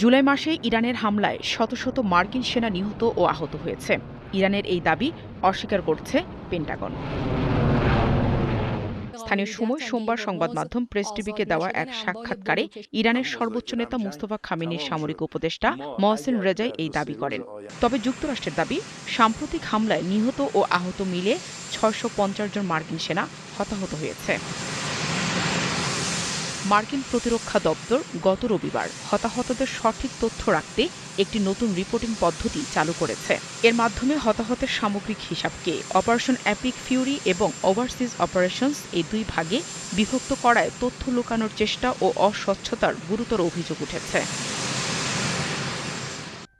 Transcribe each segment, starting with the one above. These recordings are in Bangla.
জুলাই মাসে ইরানের হামলায় শত শত মার্কিন সেনা নিহত ও আহত হয়েছে। ইরানের এই দাবি অস্বীকার করছে পেন্টাগন। স্থানীয় সময় সোমবার সংবাদ মাধ্যম প্রেস টিভিকে দেওয়া এক সাক্ষাৎকারে ইরানের সর্বোচ্চ নেতা মুস্তফা খামেনির সামরিক উপদেষ্টা মহসেন রেজাই এই দাবি করেন। তবে যুক্তরাষ্ট্রের দাবি, সাম্প্রতিক হামলায় নিহত ও আহত মিলে ৬৫০ জন মার্কিন সেনা হতাহত হয়েছে। মার্কিন প্রতিরক্ষা দপ্তর গত রবিবার হতাহতদের সঠিক তথ্য রাখতে একটি নতুন রিপোর্টিং পদ্ধতি চালু করেছে। এর মাধ্যমে হতাহতের সামগ্রিক হিসাবকে অপারেশন এপিক ফিউরি এবং ওভারসিজ অপারেশনস এই দুই ভাগে বিভক্ত করায় তথ্য লুকানোর চেষ্টা ও অস্বচ্ছতার গুরুতর অভিযোগ উঠেছে।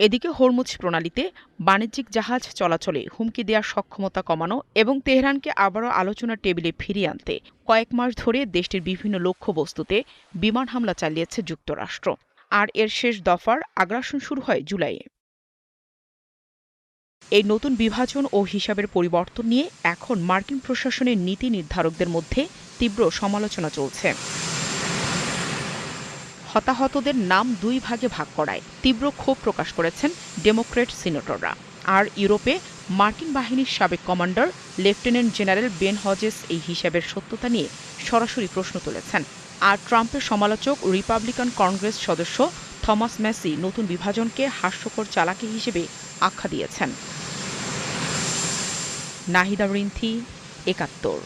এদিকে হরমুজ প্রণালীতে বাণিজ্যিক জাহাজ চলাচলে হুমকি দেওয়ার সক্ষমতা কমানো এবং তেহরানকে আবারও আলোচনার টেবিলে ফিরিয়ে আনতে কয়েক মাস ধরে দেশটির বিভিন্ন লক্ষ্যবস্তুতে বিমান হামলা চালিয়েছে যুক্তরাষ্ট্র। আর এর শেষ দফার আগ্রাসন শুরু হয় জুলাইয়ে। এই নতুন বিভাজন ও হিসাবের পরিবর্তন নিয়ে এখন মার্কিন প্রশাসনের নীতি নির্ধারকদের মধ্যে তীব্র সমালোচনা চলছে। হতাহতদের নাম দুই ভাগে ভাগ করায় তীব্র ক্ষোভ প্রকাশ করেছেন ডেমোক্র্যাট সিনেটররা। আর ইউরোপে মার্কিন বাহিনীর সাবেক commander lieutenant general Ben Hodges এই হিসাবের সত্যতা নিয়ে সরাসরি প্রশ্ন তুলেছেন। আর ট্রাম্পের সমালোচক রিপাবলিকান কংগ্রেস সদস্য থমাস ম্যাসি নতুন বিভাজনকে হাস্যকর চালাকি হিসেবে আখ্যা দিয়েছেন। নাহিদা রিন্থি, ৭১।